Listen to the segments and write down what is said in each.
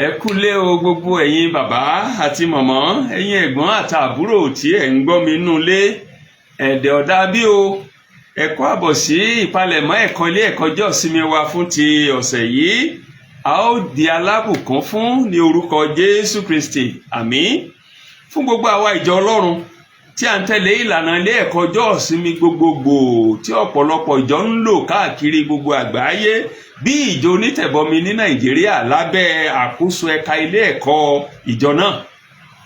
Ẹ kúlé o gbogbo ẹ̀yin bàbá àti màmá, ẹ̀yin ẹ̀gbọ́n àtàbúrò tí ẹ̀ ń gbọ́ mi nínú ilé. Ẹ̀dẹ̀ ọ̀dà bí o. Ẹ kú àbọ̀ sí ìpalẹ̀mọ́ ẹ̀kọ́ ilé ẹ̀kọ́ ọjọ́ ìsinmi wa fún ti ọ̀sẹ̀ yìí. A ó di alábùkún fún ní orúkọ Jésù Kristi. Àmín. Fún gbogbo àwa ìjọ Ọlọ́run tí a ń tẹ̀lé ìlànà ilé ẹ̀kọ́ ọjọ́ ìsinmi gbogbogbò tí ọ̀pọ̀lọpọ̀ ìjọ ń lò káàkiri gbogbo àgbáyé bí ìjọ onítẹ̀bọmi ní Nàìjíríà lábẹ́ àkóso ẹ̀ka ilé ẹ̀kọ́ ìjọ náà.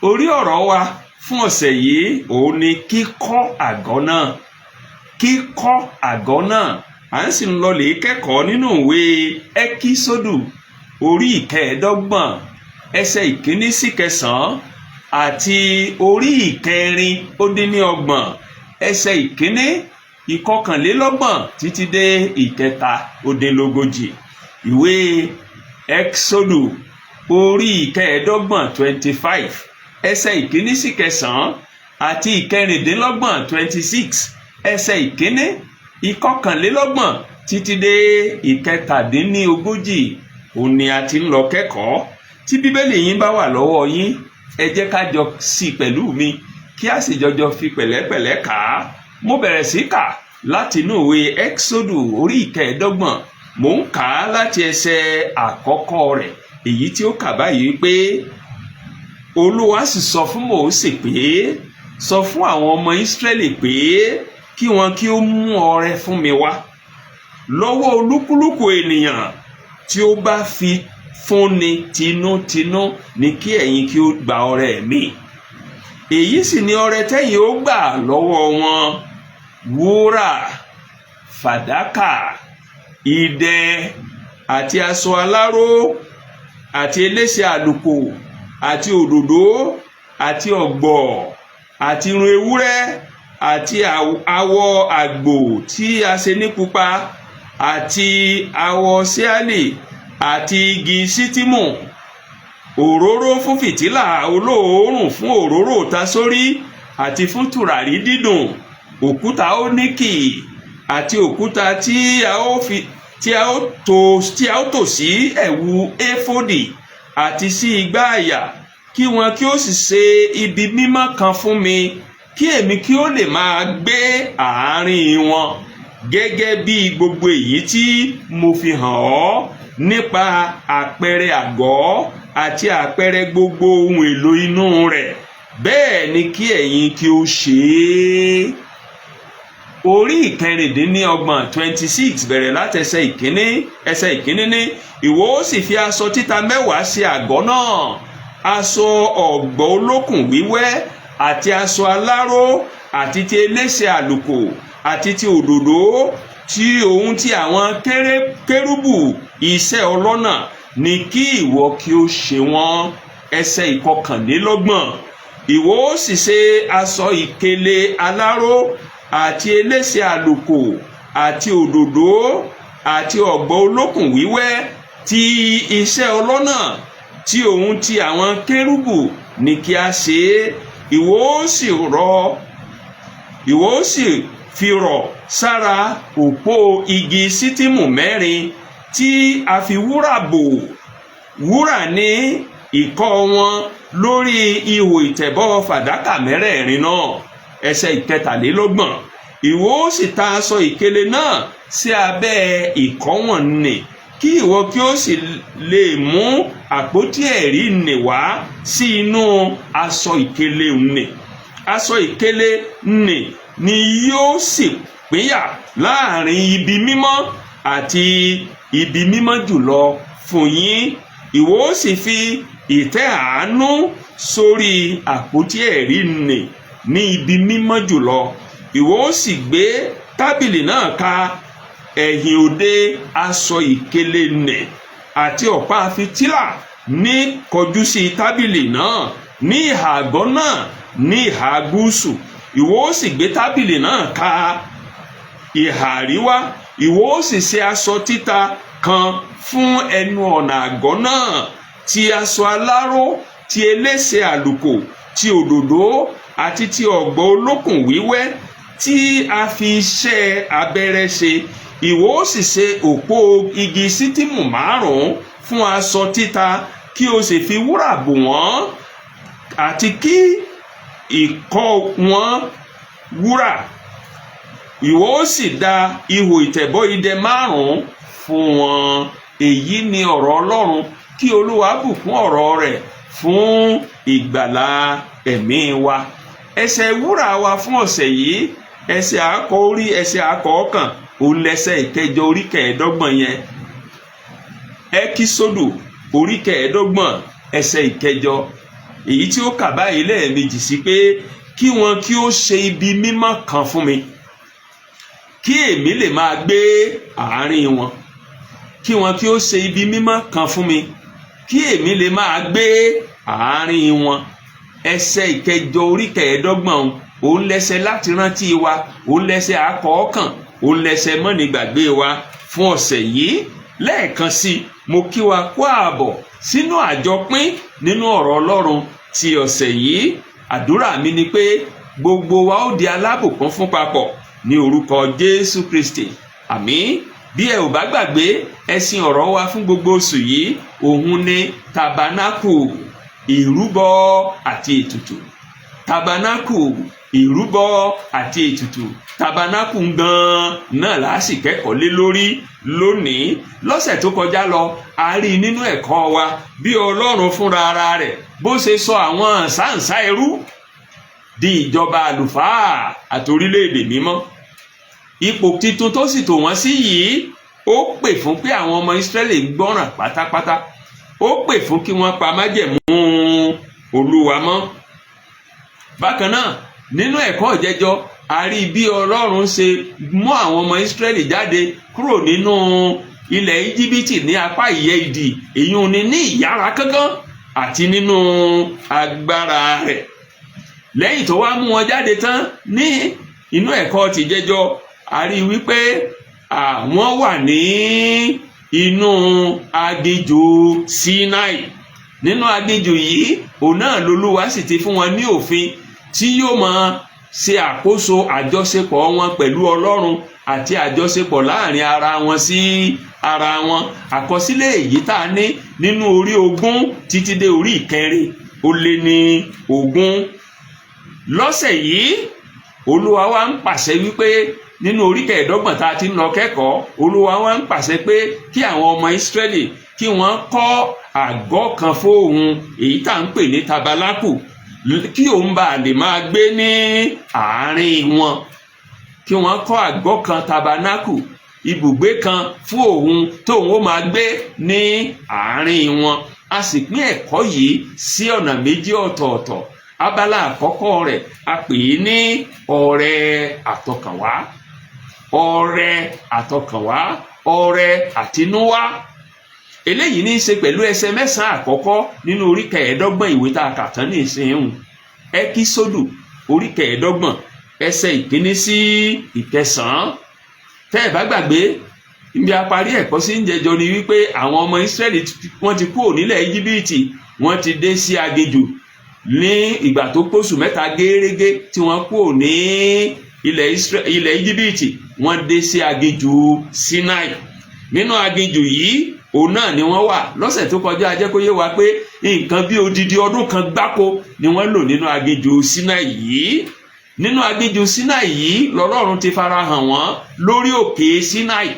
Orí ọ̀rọ̀ wa fún ọ̀sẹ̀ yìí òun ni kíkọ́ àgọ́ náà. Kíkọ́ àgọ́ náà. À ń sì ń lọ lè kẹ́kọ̀ọ́ nínú ìwé Ẹ́kísódù orí ìkẹẹ̀ẹ́dọ́gbọ̀n ẹsẹ̀ ìkíní sí kẹsàn-án àti orí ìkẹrin-ó-dín-ní-ọgbọ̀n ẹsẹ̀ ìkíní ìkọkànlélọ́gbọ̀n títí dé ìkẹta-ó-dín-lógójì. Ìwé Ẹ́kísódù orí ìkẹẹ̀ẹ́dọ́gbọ̀n 25 ẹsẹ̀ ìkíní sí kẹsàn-án àti ìkẹrìndínlọ́gbọ̀n 26 ẹsẹ̀ ìkíní ìkọkànlélọ́gbọ̀n títí dé ìkẹtàdínlógójì. Òun ni a ti ń lọ kẹ́kọ̀ọ́. Tí bíbélì yín bá wà lọ́wọ́ yín, ẹ jẹ́ ká jọ sí pẹ̀lú mi kí a sì jọjọ fi pẹ̀lẹ́pẹ̀lẹ́ kà á. Mo bẹ̀rẹ̀ sí kà láti inú ìwé Ẹ́kísódù orí ìkẹẹ̀ẹ́dọ́gbọ̀n. Mò ń kà á láti ẹsẹ̀ àkọ́kọ́ rẹ̀, èyí tí ó kà báyìí pé Olúwa sì sọ fún Mósè pé sọ fún àwọn ọmọ Ísírẹ́lì pé kí wọn kí ó mú ọrẹ fún mi wá lọ́wọ́ olúkúlùkù ènìyàn tí ó bá fi fúnni tinútinú ni kí ẹ̀yin kí ó gba ọrẹ mi. Èyí sì ni ọrẹ tẹ́yin ó gbà lọ́wọ́ wọn: wúrà, fàdákà, idẹ àti aṣọ aláró àti elése àlùkò àti òdòdó àti ọ̀gbọ̀ àti irun ewúrẹ́ àti awọ àgbò tí a ṣe ní pupa àti awọ síálì àti igi ṣítìmù, òróró fún fìtílà olóòórùn fún òróró ìtasórí àti fún tùràrí dídùn, òkúta óníkì àti òkúta tí a ó tò sí ẹ̀wù éfódì àti sí igbá àyà, kí wọn kí ó sì ṣe ibi mímọ́ kan fún mi, kí èmi kí ó lè máa gbé àárín wọn, gẹ́gẹ́ bí gbogbo èyí tí mo fi hàn ọ́ nípa àpẹẹrẹ àgọ́ àti àpẹẹrẹ gbogbo ohun èlò inú rẹ̀, bẹ́ẹ̀ ni kí ẹ̀yin kí ó ṣe é. Orí ìkẹrìndínlọ́gbọ̀n 26 bẹ̀rẹ̀ láti ẹsẹ̀ ìkíní ní ìwọ ó sì fi aṣọ títa 10 ṣe àgọ́ náà, aṣọ ọ̀gbọ̀ olókùn wíwẹ́ àti aṣọ aláró àti ti elése àlùkò àti ti òdòdó tí ohun tí àwọn kérúbù iṣẹ́ ọlọ́nà ni kí ìwọ kí ó ṣe wọ́n. Ẹsẹ̀ ìkọkànlélọ́gbọ̀n ìwọ ó sì ṣe aṣọ ìkélé aláró àti elése àlùkò àti òdòdó àti ọ̀gbọ̀ olókùn wíwẹ́ ti iṣẹ́ ọlọ́nà tí ohun tí àwọn kérúbù ní kí a ṣe é. Ìwọ ó sì fi rọ̀ sára òpó igi ṣítìmù 4 tí a fi wúrà bò. Wúrà ní ìkọ́ wọn lórí ihò ìtẹ̀bọ̀ fàdákà 4 náà. Ẹsẹ̀ ìkẹtàlélọ́gbọ̀n ìwọ ó sì ta aṣọ ìkélé náà sí abẹ́ ìkọ́ wọn nì, kí ìwọ kí ó sì lè mú àpótí ẹ̀rí nì wá sí inú aṣọ ìkélé nì. Aṣọ ìkélé nì ni yóò sì pínyà láàrin ibi mímọ́ àti ibi mímọ́ jùlọ fún yín. Ìwọ ó sì fi ìtẹ́ àánú sórí àpótí ẹ̀rí nì ní ibi mímọ́ jùlọ. Ìwọ ó sì gbé tábìlì náà ka ẹ̀yìn òde aṣọ ìkélé nì àti ọ̀pá fìtílà ní kọjú sí tábìlì náà ní ìhà àgọ́ náà ní ìhà gúúsù. Ìwọ ó sì gbé tábìlì náà ka ìhà àríwá. Ìwọ ó sì ṣe aṣọ títa kan fún ẹnu ọ̀nà àgọ́ náà, ti aṣọ aláró, ti elése àlùkò, ti òdòdó àti ti ọ̀gbọ̀ olókùn wíwẹ́ tí a fi iṣẹ́ abẹ́rẹ́ ṣe. Ìwọ ó sì ṣe òpó igi ṣítìmù 5 fún aṣọ títa kí o sì fi wúrà bò wọ́n àti kí ìkọ́ wọn wúrà. Ìwọ ó sì dá ihò ìtẹ̀bọ̀ idẹ 5 fún wọn. Èyí ni ọ̀rọ̀ Ọlọ́run. Kí Olúwa bùkún ọ̀rọ̀ rẹ̀ fún ìgbàlà ẹ̀mí wa. Ẹsẹ̀ wúrà wa fún ọ̀sẹ̀ yìí, ẹsẹ̀ àkọ́ orí, ẹsẹ̀ àkọ́ ọ̀kan, òun lẹ́sẹ̀ ìkẹjọ orí 25 yẹn. Ẹ́kísódù orí 25 ẹsẹ̀ ìkẹjọ, èyí tí ó kà báyìí lẹ́ẹ̀mejì sí pé kí wọn kí ó ṣe ibi mímọ́ kan fún mi, kí èmi lè máa gbé àárín wọn. Kí wọn kí ó ṣe ibi mímọ́ kan fún mi, kí èmi lè máa gbé àárín wọn. Ẹsẹ̀ ìkẹjọ orí 25 òun lẹ́sẹ̀ láti rántí wa, òun lẹ́sẹ̀ àkọ́ọ̀kan, òun lẹ́sẹ̀ mọ́nigbàgbé wa fún ọ̀sẹ̀ yìí. Lẹ́ẹ̀kan sí, mo kí wa kú ààbọ̀ sínú àjọpín nínú ọ̀rọ̀ Ọlọ́run ti ọ̀sẹ̀ yìí. Àdúrà mi ni pé gbogbo wa ó di alábùkún fún papọ̀ ní orúkọ Jésù Kristi. Àmín. Bí ẹ ò bá gbàgbé, ẹ̀sìn ọ̀rọ̀ wa fún gbogbo oṣù yìí òun ni tabernacle, ìrúbọ àti ètùtù. Tabernacle, ìrúbọ àti ètùtù. Tabernacle gan-an náà la sì kẹ́kọ̀ọ́ lé lórí lónìí. Lọ́sẹ̀ tó kọjá lọ, a rí nínú ẹ̀kọ́ wa bí Ọlọ́run fúnra ara rẹ̀ bó ṣe sọ àwọn sáǹsá ẹrú di ìjọba àlùfáà àti orílẹ̀-èdè mímọ́. Ipò titun tó sì tò wọ́n sí yìí, ó pè fún pé àwọn ọmọ Ísírẹ́lì gbọ́ràn pátápátá. Ó pè fún kí wọ́n pa májẹ̀mú Olúwa mọ́. Bákan náà, nínú ẹ̀kọ́ ìjẹjọ, a rí bí Ọlọ́run ṣe mú àwọn ọmọ Ísírẹ́lì jáde kúrò nínú ilẹ̀ Íjíbítì ní apá ìyẹ́ idì, èyí ni ní ìyára kánkán àti nínú agbára rẹ̀. Lẹ́yìn tó wá mú wọn jáde tán ní inú ẹ̀kọ́ tìjẹjọ, a rí wípé àwọn wà ní inú aginjù Sinai. Nínú aginjù yìí, òun náà l'Olúwa sì ti fún wọn ní òfin tí yóò máa ṣe àkóso àjọṣepọ̀ wọn pẹ̀lú Ọlọ́run àti àjọṣepọ̀ láàrin ara wọn sí ara wọn. Àkọsílẹ̀ èyí tá a ní nínú orí 20 títí dé orí 420. Lọ́sẹ̀ yìí, Olúwa wa ń pàṣẹ wípé nínú orí 25 tá a ti ń lọ kẹ́kọ̀ọ́, Olúwa wa ń pàṣẹ pé kí àwọn ọmọ Ísírẹ́lì kí wọ́n kọ́ àgọ́ kan fóun, èyí tá ń pè ní tabernacle, kí òun bá lè máa gbé ní àárín wọn. Kí wọ́n kọ́ àgọ́ kan, tabernacle, ibùgbé kan fún òun tóun ó máa gbé ní àárín wọn. A sì pín ẹ̀kọ́ yìí sí ọ̀nà méjì ọ̀tọ̀ọ̀tọ̀. Abala àkọ́kọ́ rẹ̀ a pè é ní ọrẹ àtọkànwá. Ọrẹ àtọkànwá, ọrẹ àtinúwá. Eléyìí ní í ṣe pẹ̀lú ẹsẹ̀ 9 àkọ́kọ́ nínú orí 25 ìwé tá a kà tán ní ìsinyìí. Ẹ́kísódù orí 25 ẹsẹ̀ 1 sí 9. Tẹ́ ẹ bá gbàgbé, ibi a parí ẹ̀kọ́ sí ń jẹjọ ni wípé àwọn ọmọ Ísírẹ́lì wọ́n ti kúrò nílẹ̀ Íjíbítì, wọ́n ti dé sí aginjù ní ìgbà tó pósù 3 gẹ́rẹ́gẹ́ tí wọ́n kúrò ní ilẹ̀ Íjíbítì, wọ́n dé sí aginjù Sinai. Nínú aginjù yìí, òun náà ni wọ́n wà. Lọ́sẹ̀ tó kọjá a jẹ́ kó yé wa pé nǹkan bí odidi ọdún kan gbáko ni wọ́n lò nínú aginjù Sinai yìí. Nínú aginjù Sinai yìí l'Ọlọ́run ti farahàn wọ́n lórí òkè Sinai.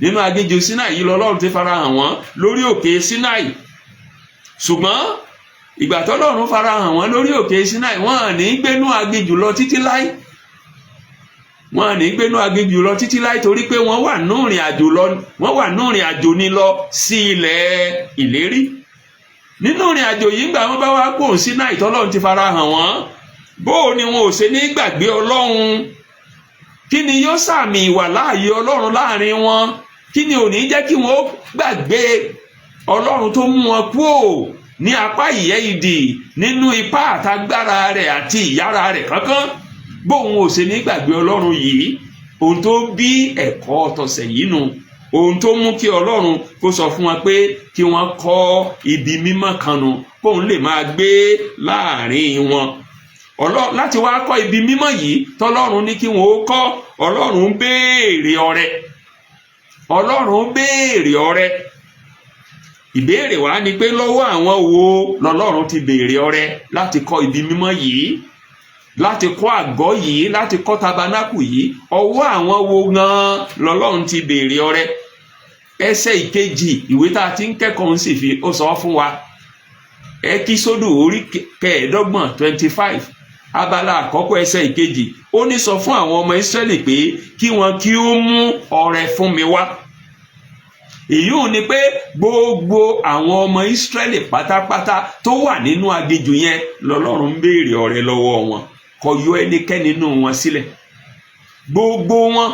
Nínú aginjù Sinai yìí l'Ọlọ́run ti farahàn wọ́n lórí òkè Sinai. Ṣùgbọ́n ìgbà t'Ọlọ́run farahàn wọ́n lórí òkè Sinai, wọ́n à ní gbénú aginjù lọ títí láì. Wọ́n à ní gbénú aginjù lọ títí láì torí pé wọ́n wà nú ìrìn àjò ní lọ sí ilẹ̀ ìlérí. Nínú ìrìn àjò yìí, ńgbà wọ́n bá wá kó Sinai t'Ọlọ́run ti farahàn wọ́n, bó ni wọn ò ṣe ní gbàgbé Ọlọ́run? Kí ni yóò sàmì ìwà láàyè Ọlọ́run láàrin wọn? Kí ni ò ní jẹ́ kí wọ́n gbàgbé Ọlọ́run tó mú wọn kúrò ní apá ìyẹ́ idì nínú ipá àtagbára rẹ̀ àti ìyára rẹ̀ kankan? Bóun ò ṣe ní gbàgbé Ọlọ́run yìí? Ohun tó bí ẹ̀kọ́ tọ̀sẹ̀ yìí nù. Ohun tó mú kí Ọlọ́run kó sọ fún wọn pé kí wọ́n kọ́ ibi mímọ́ kan nù, bóun lè máa gbé láàrin wọn. Láti wá kọ́ ibi mímọ́ yìí t'Ọlọ́run ní kí wọ́n ó kọ́, Ọlọ́run béèrè ọrẹ. Ọlọ́run béèrè ọrẹ. ìbéèrè wa ni pé lọ́wọ́ àwọn wo lọ́lọ́run ti béèrè ọrẹ láti kọ́ ibi mímọ́ yìí, láti kọ́ àgọ́ yìí, láti kọ́ tabanákù yìí? Ọwọ́ àwọn wo gan lọ́lọ́run ti béèrè ọrẹ? Ẹsẹ̀ ìkejì ìwé tá a ti ń kẹ́kọ̀ọ́ ń sì fi ó sọ fún wa. Ẹ́kísódù orí kẹẹ̀ẹ́dọ́gbọ̀n 25 abala àkọ́kọ́ ẹsẹ̀ ìkejì, ó ní sọ fún àwọn ọmọ Ísírẹ́lì pé kí wọn kí ó mú ọrẹ fún mi wá. Èyí ò ní pé gbogbo àwọn ọmọ Ísírẹ́lì pátápátá tó wà nínú aginjù yẹn lọ́lọ́run ń béèrè ọrẹ lọ́wọ́ wọn, kò yọ ẹnikẹ́ni nínú wọn sílẹ̀. Gbogbo wọn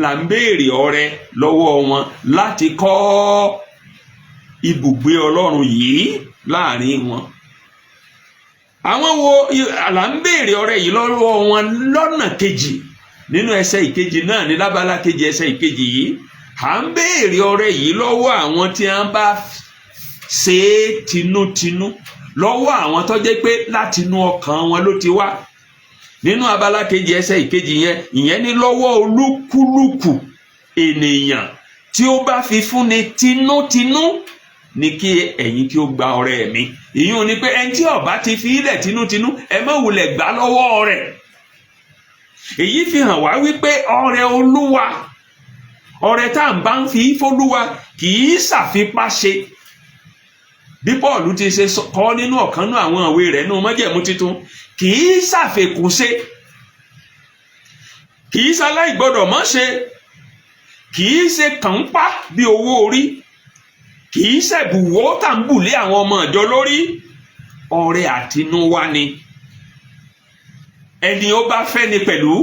là ń béèrè ọrẹ lọ́wọ́ wọn láti kọ́ ibùgbé Ọlọ́run yìí láàrin wọn. Àwọn wo là ń béèrè ọrẹ yìí lọ́wọ́ wọn lọ́nà kejì nínú ẹsẹ̀ ìkejì náà, ní lábala kejì ẹsẹ̀ ìkejì yìí. À ń béèrè ọrẹ yìí lọ́wọ́ àwọn tí wọ́n bá ṣe é tinútinú, lọ́wọ́ àwọn tó jẹ́ pé látinú ọkàn wọn ló ti wá. Nínú abala kejì ẹsẹ̀ ìkejì yẹn, ìyẹn ní lọ́wọ́ olúkúlùkù ènìyàn tí ó bá fi fúnni tinútinú ní kí ẹ̀yin kí ó gba ọrẹ mi. Ìyẹn ni pé ẹni tí ó bá ti fi ilẹ̀ tinútinú, ẹ má wulẹ̀ gbà lọ́wọ́ rẹ̀. Èyí fi hàn wá wípé ọrẹ Olúwa, ọrẹ tá à ń bá ń fi fólúwa kì í ṣàfipá ṣe. Bí Paul ti ṣe kọ́ nínú ọ̀kan náà àwọn ìwé rẹ̀ nínú Májẹ̀mú Titun, kì í ṣàfekún ṣe, kì í ṣaláì gbọ́dọ̀ mọ́ ṣe, kì í ṣe kànpá bí owó orí, kì í ṣẹ̀bùwó tàǹbùlé àwọn ọmọ ìjọ lórí. Ọrẹ àtinúwá ni, ẹni ó bá fẹ́ ni pẹ̀lú.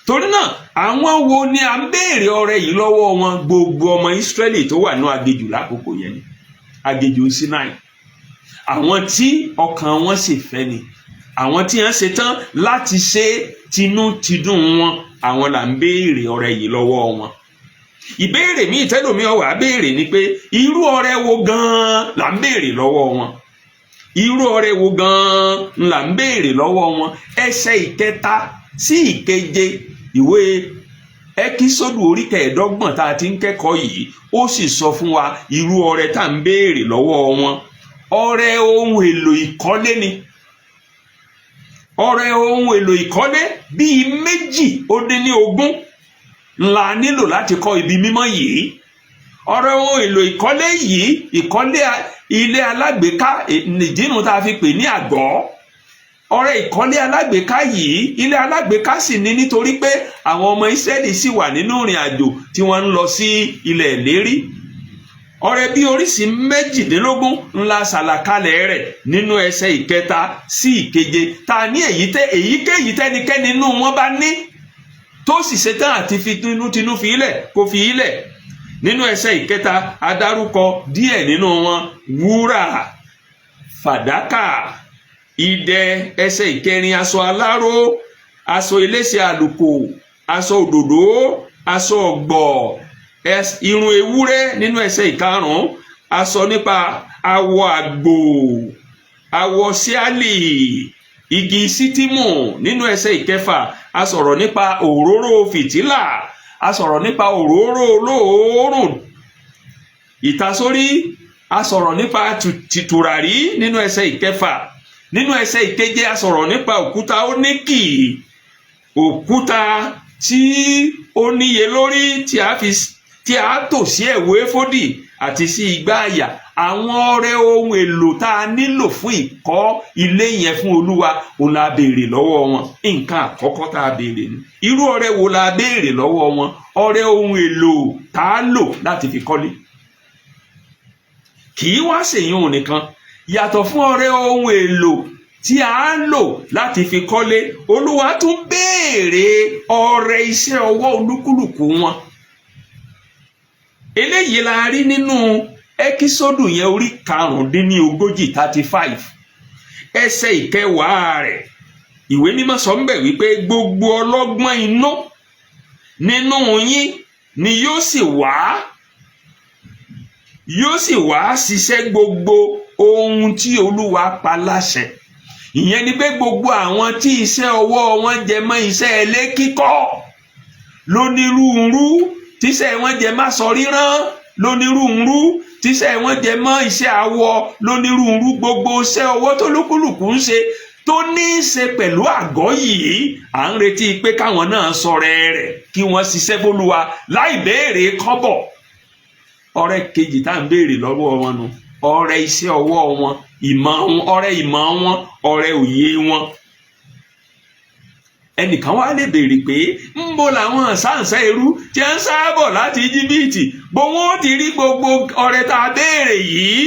Torí náà àwọn wo ni à ń béèrè ọrẹ yìí lọ́wọ́ wọn? Gbogbo ọmọ Ísírẹ́lì tó wà ní aginjù lákòókò yẹn ni, aginjù Sinai. Àwọn tí ọkàn wọn sì fẹ́ ni, àwọn tí wọ́n ṣe tán láti ṣe tinútidùn wọn, àwọn là ń béèrè ọrẹ yìí lọ́wọ́ wọn. Ìbéèrè míì tẹ́lòmí ó wá béèrè ni pé irú ọrẹ wo gan-an là ń béèrè lọ́wọ́ wọn? Irú ọrẹ wo gan-an là ń béèrè lọ́wọ́ wọn? Ẹsẹ̀ ìkẹta sí ìkeje ìwé Ẹ́kísódù orí kẹẹ̀ẹ́dọ́gbọ̀n tá a ti ń kẹ́kọ̀ọ́ yìí, ó sì sọ fún wa irú ọrẹ tá à ń béèrè lọ́wọ́ wọn. Ọrẹ ohun èlò ìkọ́lé ni. Ọrẹ ohun èlò ìkọ́lé bíi 220 ńlá nílò láti kọ́ ibi mímọ́ yìí. Ọrẹ ohun èlò ìkọ́lé yìí, ìkọ́lé ilé alágbèéká, nìdínú tá a fi pè ní àgọ́. Ọrẹ ìkọ́lé alágbèéká yìí, ilé alágbèéká sì ní nítorí pé àwọn ọmọ Ísírẹ́lì sì wà nínú ìrìn àjò tí wọ́n ń lọ sí ilẹ̀ ìlérí. Ọrẹ bí oríṣi 18 ńlá ṣàlàkalẹ̀ rẹ̀ nínú ẹsẹ̀ ìkẹta sí ìkeje. Ta ní èyíkéyìí tẹ́nikẹ́ni nínú wọn bá ní tó sì ṣetán àti fi tinútinú fi ilẹ̀ kó fi ilẹ̀. Nínú ẹsẹ̀ ìkẹta adárúkọ díẹ̀ nínú wọn: wúrà, fàdákà, idẹ. Ẹsẹ̀ ìkẹrin aṣọ aláró, aṣọ elése àlùkò, aṣọ òdòdó, aṣọ ọ̀gbọ̀, irun ewúrẹ́. Nínú ẹsẹ̀ ìkarùn-ún aṣọ nípa awọ àgbò, awọ síálì, igi sítímù. Nínú ẹsẹ̀ ìkẹfà a sọ̀rọ̀ nípa òróró fìtílà, a sọ̀rọ̀ nípa òróró olóòórùn ìtasórí, a sọ̀rọ̀ nípa tìtùràrí nínú ẹsẹ̀ ìkẹfà. Nínú ẹsẹ̀ ìkeje a sọ̀rọ̀ nípa òkúta óníkì, òkúta tí ó níye lórí tí a tò sí ẹ̀wù éfódì àti sí igbá àyà. Àwọn ọrẹ ohun èlò tá a nílò fún ìkọ́ ilé yẹn fún Olúwa, òun la béèrè lọ́wọ́ wọn. Nǹkan àkọ́kọ́ tá a béèrè ni irú ọrẹ wo la béèrè lọ́wọ́ wọn? Ọrẹ ohun èlò tá a lò láti fi kọ́lé. Kì í wá ṣèyún nìkan, yàtọ̀ fún ọrẹ ohun èlò tí a lò láti fi kọ́lé, Olúwa tún béèrè ọrẹ iṣẹ́ ọwọ́ olúkúlùkù wọn. Eléyìí la rí nínú Ẹ́kísódù yẹn orí 45 ẹsẹ̀ ìkẹwàá rẹ̀. Ìwé mímọ́ sọ ń bẹ̀ wípé gbogbo ọlọ́gbọ́n inú nínú yín ni yóò sì wá ṣiṣẹ́ gbogbo ohun tí Olúwa pa láṣẹ. Ìyẹn ni pé gbogbo àwọn tí iṣẹ́ ọwọ́ wọn jẹ mọ́ iṣẹ́ ilé kíkọ́ lónírúurú, tíṣẹ́ wọn jẹ má sọ rírán lónírúurú, tíṣẹ́ wọn jẹ mọ́ iṣẹ́ awọ lónírúurú, gbogbo iṣẹ́ ọwọ́ tó lúkúlùkù ń ṣe tó ní í ṣe pẹ̀lú àgọ́ yìí, à ń retí pé káwọn náà sọ̀rọ̀ rẹ̀ kí wọ́n ṣiṣẹ́ fÓlúwa láì béèrè kọ́bọ̀. ọrẹ kejì tá à ń béèrè lọ́wọ́ wọn nu ọrẹ iṣẹ́ ọwọ́ wọn, ọrẹ ìmọ̀ wọn, ọrẹ òye wọn. ẹnìkan wá lè béèrè pé ń bo làwọn sáǹsá irú tí ń sábọ̀ láti Íjíbítì gbowó ó ti rí gbogbo ọrẹ tá a béèrè yìí,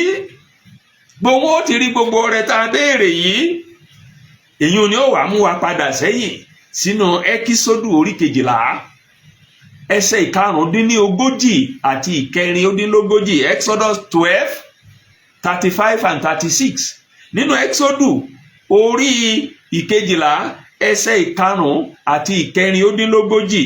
gbowó ó ti rí gbogbo ọrẹ tá a béèrè yìí. èyí ni ó wàá mú wa padà sẹ́yìn sínú Ẹ́kísódù orí 12 ẹsẹ̀ 5-ogójì àti 6-ogójì, Exodus 12:35 and 36. nínú Ẹ́kísódù orí 12 ẹsẹ̀ 5 àti 6-ogójì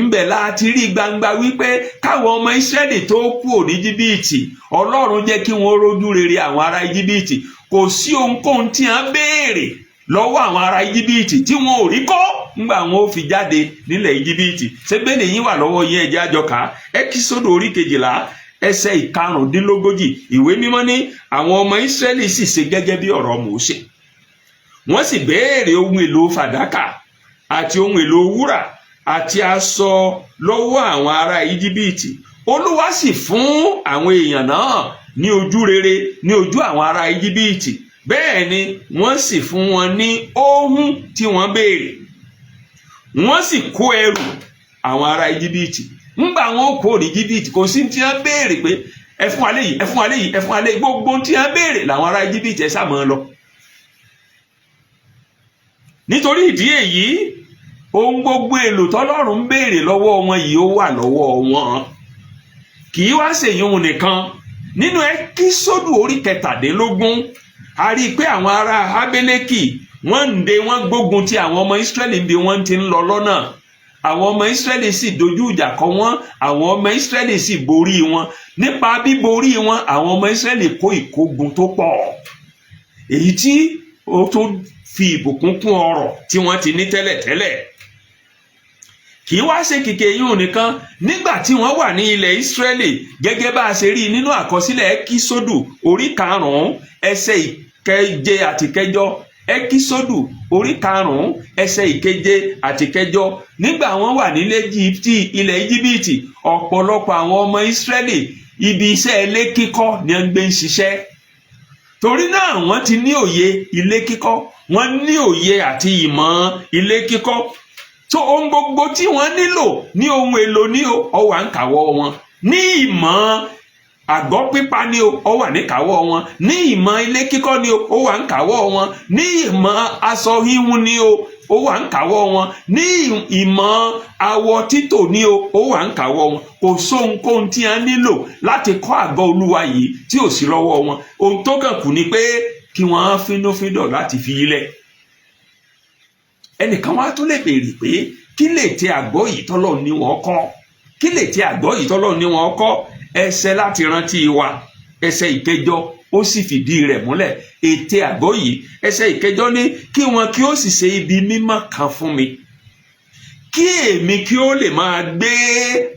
ńbẹ̀ láti rí gbangba wípé káwọn ọmọ Ísírẹ́lì tó kúrò ní Íjíbítì Ọlọ́run jẹ́ kí wọ́n rójú rere àwọn ará Íjíbítì. kò sí ohunkóhun tí wọ́n béèrè lọ́wọ́ àwọn ará Íjíbítì tí wọn ò rí kọ́ ńgbà wọn ò fi jáde nílẹ̀ Íjíbítì. ṣé bẹ́ẹ̀ yín wà lọ́wọ́ yín ẹ̀jẹ̀ àjọkà Ẹ́kísódù orí 12 ẹsẹ̀ 5-ogójì. ìwé mímọ́ ní àwọn ọmọ Ísírẹ́lì sì ṣe gẹ́gẹ́ bí ọ̀rọ̀ Mósè. wọ́n sì béèrè ohun èlò fàdákà àti ohun èlò wúrà àti aṣọ lọ́wọ́ àwọn ará Íjíbítì. Olúwa sì fún àwọn èèyàn náà ní ojú rere ní ojú àwọn ará Íjíbítì, bẹ́ẹ̀ ni wọ́n sì fún wọn ní ohun tí wọ́n béèrè. wọ́n sì kó ẹrù àwọn ará Íjíbítì. ńgbà wọn kó ní Íjíbítì kò sí tí wọ́n béèrè pé ẹ fún wa léyìí, ẹ fún wa léyìí, ẹ fún wa léyìí. gbogbo tí wọ́n béèrè làwọn ará Íjíbítì ẹ sá mọ́ lọ. nítorí ìdí èyí ohun gbogbo èlò tọ́lọ́run ń béèrè lọ́wọ́ wọn yìí ó wà lọ́wọ́ wọn. kì í wá ṣèyí òun nìkan. nínú Ẹ́kísódù orí 17 a rí i pé àwọn ará Ábélékì wọ́n gbógun ti àwọn ọmọ Ísírẹ́lì bí wọ́n ti ń lọ lọ́nà. àwọn ọmọ Ísírẹ́lì sì dojú ìjà kọ wọ́n, àwọn ọmọ Ísírẹ́lì sì borí wọn. nípa bíborí wọn àwọn ọmọ Ísírẹ́lì kó ìkógun tó pọ̀, èyí tí ó tún fi ìbùkún kún ọrọ̀ tí wọ́n ti ní tẹ́lẹ̀tẹ́lẹ̀. kì í wá ṣe kìkì yìí nìkan. nígbà tí wọ́n wà ní ilẹ̀ Ísírẹ́lì gẹ́gẹ́ bá a ṣe rí nínú àkọsílẹ̀ Ẹ́kísódù orí 5 ẹsẹ̀ 7 àti 8. Ẹ́kísódù orí 5 ẹsẹ̀ 7 àti 8. nígbà wọ́n wà nílẹ̀ ilẹ̀ Íjíbítì ọ̀pọ̀lọpọ̀ àwọn ọmọ Ísírẹ́lì ibi iṣẹ́ ilé kíkọ́ ni wọ́n gbé ń ṣiṣẹ́. torí náà wọ́n ti ní òye ilé kíkọ́, wọ́n ní òye àti ìmọ̀ ilé kíkọ́. tó ohun gbogbo tí wọ́n nílò ní ohun èlò ní ó wà ń kàwọ́ wọn. ní ìmọ̀ àgọ́ pípa ní ó wà ní kàwọ́ wọn. ní ìmọ̀ ilé kíkọ́ ní ó wà ń kàwọ́ wọn. ní ìmọ̀ aṣọ híhun ní ó wà ń kàwọ́ wọn. ní ìmọ̀ awọ títò ní ó wà ń kàwọ́ wọn. kò sóhunkóhun tí a nílò láti kọ́ àgọ́ Olúwa yìí tí ò sí lọ́wọ́ wọn. ohun tó kàn kù ni pé kí wọ́n fínúfíndọ̀ láti fi ilẹ̀. ẹnìkan wá tún lè béèrè pé kí lè tẹ àgọ́ yìí tọ́lọ́run ní wọ́n kọ́? kí lè tẹ àgọ́ yìí tọ́lọ́run ní wọ́n kọ́? ẹsẹ̀ láti rántí wa ẹsẹ̀ 9 ó sì fìdí rẹ̀ múlẹ̀. ète àgọ́ yìí ẹsẹ̀ 9 ní kí wọn kí ó sì ṣe ibi mímọ́ kan fún mi, kí èmi kí ó lè máa gbé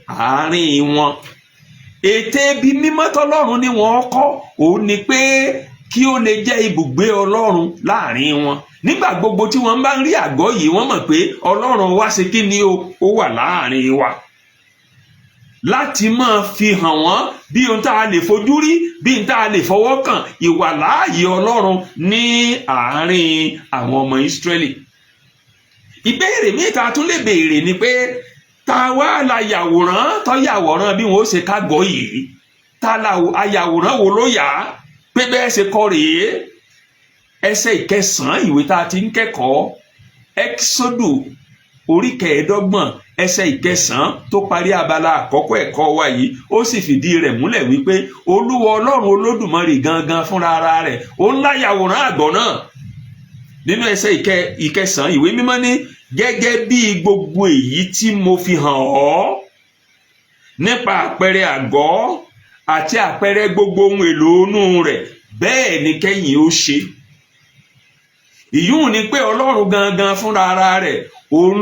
àárín wọn. ète ibi mímọ́ tọ́lọ́run ní wọ́n kọ́ òun ni pé kí ó lè jẹ́ ibùgbé Ọlọ́run láàrin wọn. nígbà gbogbo tí wọ́n bá ń rí àgọ́ yìí wọ́n mọ̀ pé Ọlọ́run wá ṣe kí ni ó wà láàrin wa, láti máa fi hàn wọ́n bí ohun tá a lè fojú rí, bí ohun tá a lè fọwọ́ kàn, ìwàláàyè Ọlọ́run ní àárín àwọn ọmọ Ísírẹ́lì. ìbéèrè míì tá a tún lè béèrè ni pé ta wá la yàwòrán tó yàwòrán bí wọn ó ṣe kágọ́ yìí? ta la ayàwòrán wo ló yà á pé bẹ́ẹ̀ ṣe kọ́ rèé? ẹsẹ̀ 9 ìwé tá a ti ń kẹ́kọ̀ọ́ Ẹ́kísódù orí 15 ẹsẹ̀ 9 tó parí abala àkọ́kọ́ ẹ̀kọ́ wa yìí ó sì fìdí rẹ̀ múlẹ̀ wípé Olúwa Ọlọ́run Olódùmarè gangan fúnra ara rẹ̀ ó ń láyàwòrán àgọ́ náà. nínú ẹsẹ̀ 9 ìwé mímọ́ ní gẹ́gẹ́ bí gbogbo èyí tí mo fi hàn ọ́ nípa àpẹẹrẹ àgọ́ àti àpẹẹrẹ gbogbo ohun èlò inú rẹ̀ bẹ́ẹ̀ ni kẹ́yìn ó ṣe. ìyún ni pé Ọlọ́run gangan fúnra ara rẹ̀ òun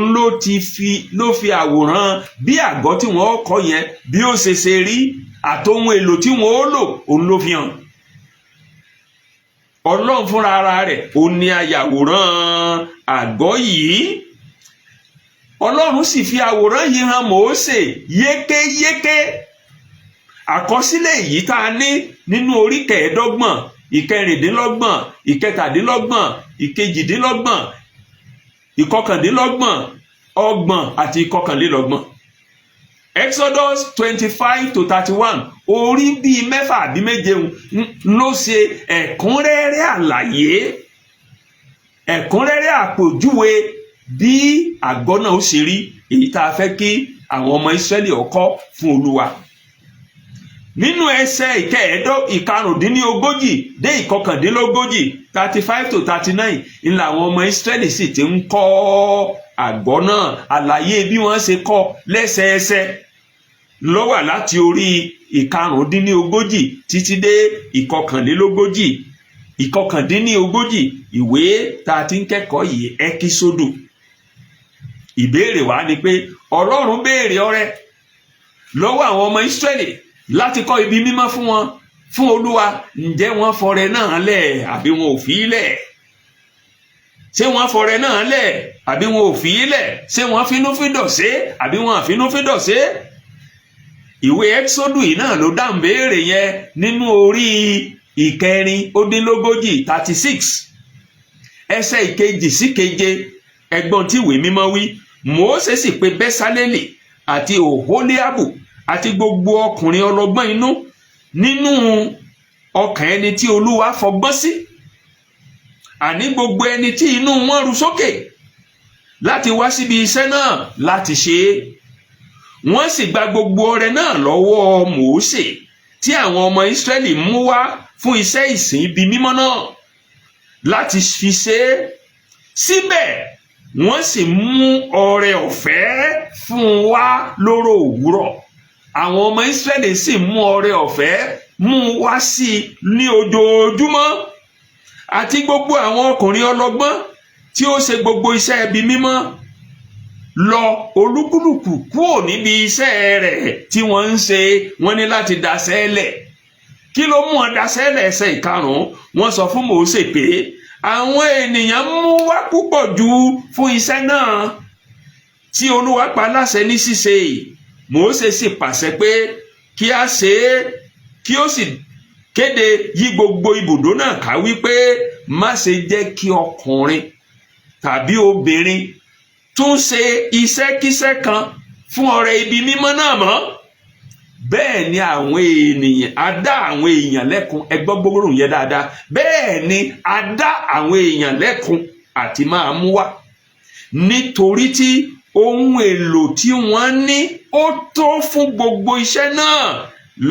ló fi àwòrán bí àgọ́ tí wọ́n kọ́ yẹn bí ó ṣe rí àtohun èlò tí wọ́n ó lò òun ló fi hàn. Ọlọ́run fúnra ara rẹ̀ ó ní ayàwòrán àgọ́ yìí. Ọlọ́run sì fi àwòrán yìí hàn Mósè yékéyéké. Àkọsílẹ̀ èyí tá a ní nínú orí 25, 26, 27, 28, 29, 30 àti 31. Exodus 25-31 orí bíi 6 àbí 7 ló ṣe ẹ̀kúnrẹ́rẹ́ àlàyé, ẹ̀kúnrẹ́rẹ́ àpèjúwe bí àgọ́ náà ó ṣe rí, èyí tá a fẹ́ kí àwọn ọmọ Ísírẹ́lì ó kọ́ fún Olúwa. Nínú ẹsẹ̀ 15 dé 39 35-39 ńlá àwọn ọmọ Ísírẹ́lì sì ti ń kọ́ àgọ́ náà, àlàyé bí wọ́n ṣe kọ́ lẹ́sẹẹsẹ ló wà láti orí 15 títí dé 39 ìwé tá a ti ń kẹ́kọ̀ọ́ yìí Ẹ́kísódù. Ìbéèrè wa ni pé Ọlọ́run béèrè ọrẹ lọ́wọ́ àwọn ọmọ Ísírẹ́lì láti kọ́ ibi mímọ́ fún wọn, fún Olúwa. Ǹjẹ́ wọ́n fọrẹ náà lẹ̀ àbí wọn ò fi í lẹ̀? Ṣé wọ́n fọrẹ náà lẹ̀ àbí wọn ò fi í lẹ̀? Ṣé wọ́n fínúfíndọ̀ ṣe àbí wọn àfínúfíndọ̀ ṣe? Ìwé Ẹ́kísódù yìí náà ló dáhùn béèrè yẹn nínú orí 36 ẹsẹ̀ 2 sí 7. Ẹgbọ́n tí ìwé mímọ́ wí. Mósè sì pe Bẹ́sálélì àti Òhólíábù àti gbogbo ọkùnrin ọlọ́gbọ́n inú nínú ọkàn ẹni tí Olúwa fọgbọ́n sí, àní gbogbo ẹni tí inú wọn ru sókè láti wá síbi iṣẹ́ náà láti ṣe é. Wọ́n sì gba gbogbo ọrẹ náà lọ́wọ́ Mósè tí àwọn ọmọ Ísírẹ́lì mú wá fún iṣẹ́ ìsìn ibi mímọ́ náà láti fi ṣe é. Síbẹ̀ wọ́n sì mú ọrẹ ọ̀fẹ́ fún un wá lóró òwúrọ̀. Àwọn ọmọ Ísírẹ́lì sì mú ọrẹ ọ̀fẹ́ mú wá sí i ní ojoojúmọ́. Àti gbogbo àwọn ọkùnrin ọlọ́gbọ́n tí ó ṣe gbogbo iṣẹ́ ibi mímọ́ lọ olúkúlùkù kúrò níbi iṣẹ́ rẹ̀ tí wọ́n ń ṣe, wọ́n ní láti daṣẹ́ lẹ̀. Kí ló mú wọn daṣẹ́ lẹ̀? Ẹsẹ̀ 5 wọ́n sọ fún Mósè pé àwọn ènìyàn mú wá púpọ̀ jù fún iṣẹ́ náà tí Olúwa pa láṣẹ ní ṣíṣe. Mósè sì pàṣẹ pé kí a ṣe é, kí ó sì kéde yí gbogbo ibùdó náà ká wípé má ṣe jẹ́ kí ọkùnrin tàbí obìnrin tún ṣe iṣẹ́kíṣẹ́ kan fún ọrẹ ibi mímọ́ náà mọ́. Bẹ́ẹ̀ ni àwọn ènìyàn a dá àwọn èèyàn lẹ́kun. Ẹ gbọ́ gbogbo yẹn dáadáa. Bẹ́ẹ̀ ni a dá àwọn èèyàn lẹ́kun àti máa mú wá, nítorí tí ohun èlò tí wọ́n ní ó tó fún gbogbo iṣẹ́ náà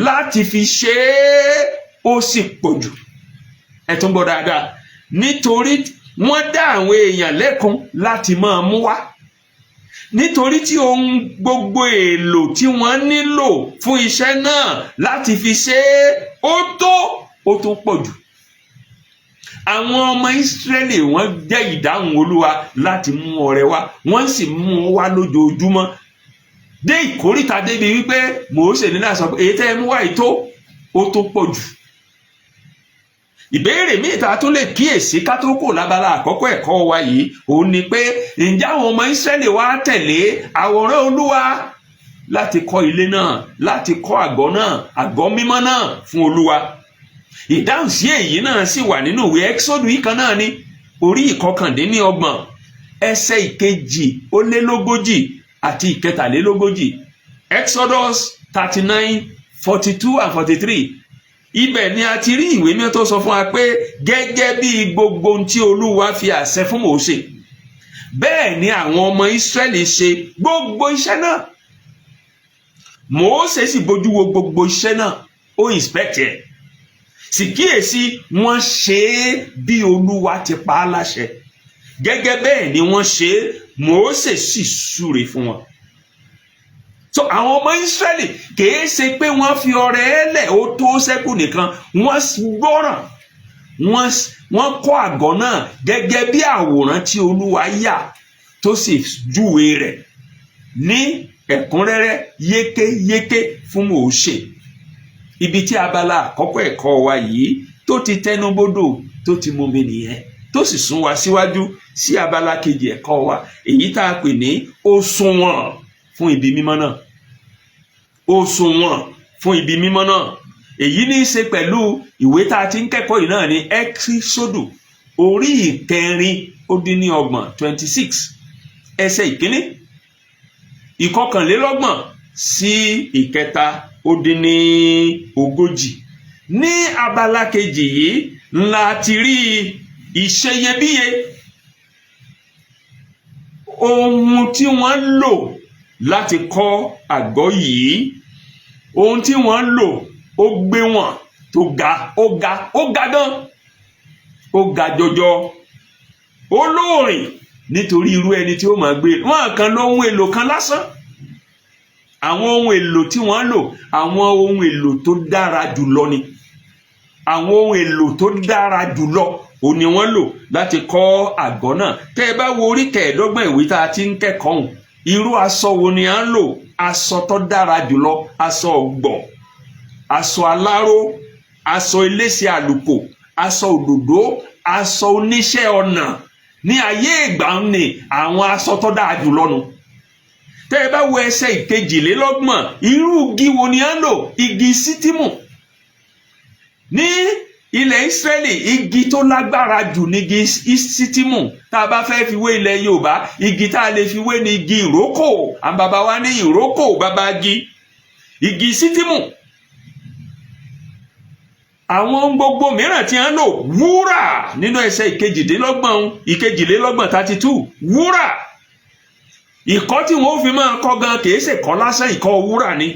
láti fi ṣe é, ó sì pọ̀jù. Ẹ tún gbọ́ dáadáa. Nítorí wọ́n dá àwọn èèyàn lẹ́kun láti máa mú wá, nítorí tí ohun gbogbo èlò tí wọ́n nílò fún iṣẹ́ náà láti fi ṣe é, ó tó pọ̀jù. Àwọn ọmọ Ísírẹ́lì wọ́n jẹ́ ìdáhùn Olúwa láti mú ọrẹ wá, wọ́n sì mú wá lójoojúmọ́ dé ìkóríta débi wípé Mósè ní láti sọ pé èyí tẹ́ ẹ mú wá yìí ó tó pọ̀jù. Ìbéèrè míì tá a tún lè kíyèsí ká tó kò lábala àkọ́kọ́ ẹ̀kọ́ wa yìí òun ni pé ǹjẹ́ àwọn ọmọ Ísírẹ́lì wá tẹ̀lé àwòrán Olúwa láti kọ́ ilé náà, láti kọ́ àgọ́ náà, àgọ́ mímọ́ náà fún Olúwa? Ìdáhùn sí èyí náà sì wà nínú ìwé Ẹ́kísódù yìí kan náà ní orí 29 ẹsẹ̀ 42 àti 43. Exodus 39, 42 and 43. Ibẹ̀ ni a ti rí ìwé mímọ́ tó sọ fún wa pé gẹ́gẹ́ bí gbogbo ohun tí Olúwa fi àṣẹ fún Mósè, bẹ́ẹ̀ ni àwọn ọmọ Ísírẹ́lì ṣe gbogbo iṣẹ́ náà. Mósè sì bójú wo gbogbo iṣẹ́ náà, ó inspect ẹ̀. Sì kíyèsí wọ́n ṣe é bí Olúwa ti pa á láṣẹ. Gẹ́gẹ́ bẹ́ẹ̀ ni wọ́n ṣe é, Mósè sì súre fún wọn. So àwọn ọmọ Ísírẹ́lì kìí ṣe pé wọ́n fi ọrẹ ẹlẹ̀ ó tó ṣẹ́kù nìkan, wọ́n gbọ́ràn, wọ́n kọ́ àgọ́ náà gẹ́gẹ́ bí àwòrán tí Olúwa yà tó sì júwe rẹ̀ ní ẹ̀kúnrẹ́rẹ́ yékéyéké fún Mósè. ibi tí abala àkọ́kọ́ ẹ̀kọ́ wa yìí tó ti tẹnubodò tó ti mú mi nìyẹn, tó sì sún wa síwájú sí abala kejì ẹ̀kọ́ wa, èyí tá a pè ní òṣùwọ̀n fún ibi mímọ́ náà. Òṣùwọ̀n fún ibi mímọ́ náà, èyí ní í ṣe pẹ̀lú ìwé tá a ti ń kẹ́kọ̀ọ́ yìí náà ní Ẹ́kísódù orí 26 ẹsẹ̀ ìkíní 29 sí 40. Ní abala kejì yìí ńlá ti rí ìṣeyebíye ohun tí wọ́n lò láti kọ́ àgọ́ yìí. Ohun tí wọ́n lò ó gbé wọn tó ga, ó ga gan, ó ga jọjọ, ó lóòrìn nítorí irú ẹni tí ó máa gbé. Wọ́n kàn lò ohun èlò kan lásán. Àwọn ohun èlò tí wọ́n lò, àwọn ohun èlò tó dára jùlọ ni. Àwọn ohun èlò tó dára jùlọ ò ní wọ́n lò láti kọ́ àgọ́ náà. Tẹ́ ẹ bá wo orí 25 ìwé tá a ti ń kẹ́kọ̀ọ́ ọ̀hún, irú aṣọ wo ni à ń lò? Aṣọ tó dára jùlọ, aṣọ ọ̀gbọ̀, aṣọ aláró, aṣọ elése àlùkò, aṣọ òdòdó, aṣọ oníṣẹ́ ọnà. Ní ayé ìgbà ni àwọn aṣọ tó dára jùlọ nù. Tẹ́ ẹ bá wo ẹsẹ̀ 22, irú igi wo ni à ń lò? Igi sítìmù. Ní ilẹ̀ Ísírẹ́lì, igi tó lágbára jù ní igi sítìmù. Tá a bá fẹ́ fi wé ilẹ̀ Yorùbá, igi tá a lè fi wé ní igi ìrókò. Àwọn bàbá wa ní ìrókò bàbá igi sítìmù. Àwọn gbogbo mìíràn tí a ń lò, wúrà nínú ẹsẹ̀ 32, wúrà. Ìkọ́ tí wọ́n fi máa kọ́ gan kìí ṣe kọ́ lásán, ìkọ́ wúrà ni.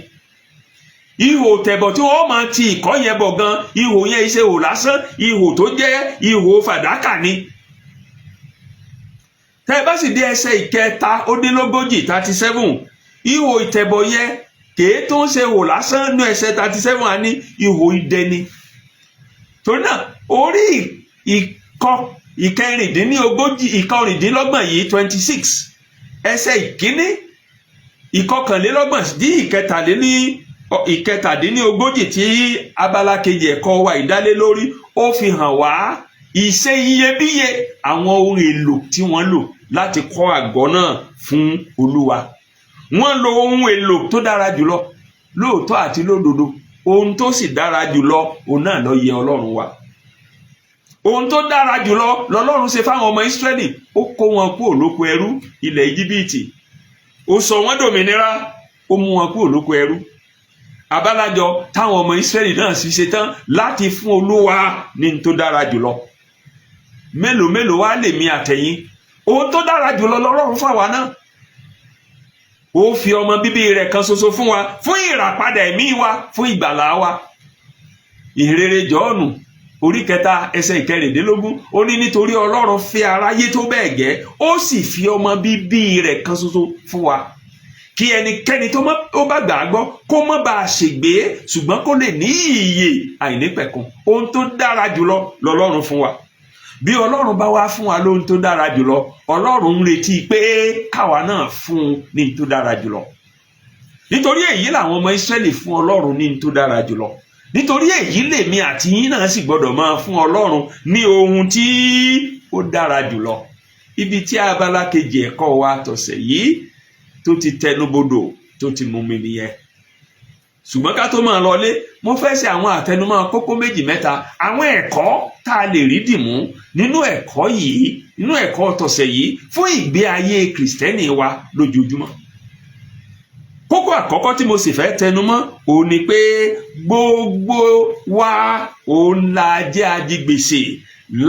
Ihò tẹ̀bọ̀ tí wọ́n máa ti ìkọ́ yẹn bọ̀ gan, ihò yẹn iṣẹ́ ihò lásán, ihò tó jẹ́ ihò fàdákà ni. Tẹ́ ẹ bá sì dé ẹsẹ̀ 37, ihò ìtẹ̀bọ̀ yẹn kìí tó ń ṣe ihò lásán. Ní ẹsẹ̀ 37 a ní ihò idẹ ni. Torí náà orí ìkọ́ 29 yìí 26 ẹsẹ̀ ìkíní 29 dí 37 tí abala kejì ẹ̀kọ́ wa ìdálé lórí, ó fi hàn wá ìṣe iyebíye àwọn ohun èlò tí wọ́n lò láti kọ́ àgọ́ náà fún Olúwa. Wọ́n lo ohun èlò tó dára jùlọ, lóòótọ́ àti lódodo. Ohun tó sì dára jùlọ òun náà ló yẹ Ọlọ́run wa. Ohun tó dára jùlọ lọ́lọ́run ṣe fáwọn ọmọ Ísírẹ́lì. Ó kó wọn kúrò lóko ẹrú ilẹ̀ Íjíbítì, ó sọ wọ́n dòmìnira, ó mú wọn kúrò lóko ẹrú. Abálájọ táwọn ọmọ Ísírẹ́lì náà sì ṣetán láti fún Olúwa ní tó dára jùlọ. Mélòó wá lèmi àtẹ̀yin? Ohun tó dára jùlọ lọ́lọ́run fáwa náà. Ó fi ọmọ bíbí rẹ̀ kan ṣoṣo fún wa, fún ìràpadà ẹ̀mí wa, fún ìgbàlà wa. Ìhìnrere Jọ́ọ̀nù orí 3 ẹsẹ̀ 14, ó ní nítorí Ọlọ́run fẹ́ aráyé tó bẹ́ẹ̀ gẹ́, ó sì fi ọmọ bíbí rẹ̀ kan ṣoṣo fún wa, kí ẹnikẹ́ni tó bá gbàgbọ́ kó má bàa ṣègbé, ṣùgbọ́n kó lè ní ìyè àìnípẹ̀kun. Ohun tó dára jùlọ lọ́lọ́run fún wa. Bí Ọlọ́run bá wá fún wa lóhun tó dára jùlọ, Ọlọ́run ń retí pé káwa náà fún un ní tó dára jùlọ. Nítorí èyí làwọn ọmọ Ísírẹ́lì fún Ọlọ́run ní tó dára jùlọ. Nítorí èyí lèmi àti yín náà sì gbọ́dọ̀ máa fún Ọlọ́run ní ohun tí ó dára jùlọ. Ibi tí abala kejì ẹ̀kọ́ wa tọ̀sẹ̀ yìí tó ti tẹnubodò tó ti mú mi nìyẹn. Ṣùgbọ́n ká tó máa lọlé, mo fẹ́ ṣe àwọn àtẹnumọ́ kókó 2-3 àwọn ẹ̀kọ́ tá a lè rí dìmú nínú ẹ̀kọ́ yìí, nínú ẹ̀kọ́ tọ̀sẹ̀ yìí fún ìgbé ayé Kìrìsìtẹ́nì wa lójoojúmọ́. Kókó àkọ́kọ́ tí mo sì fẹ́ tẹnumọ́ òun ni pé gbogbo wa òun la jẹ́ ajigbèsè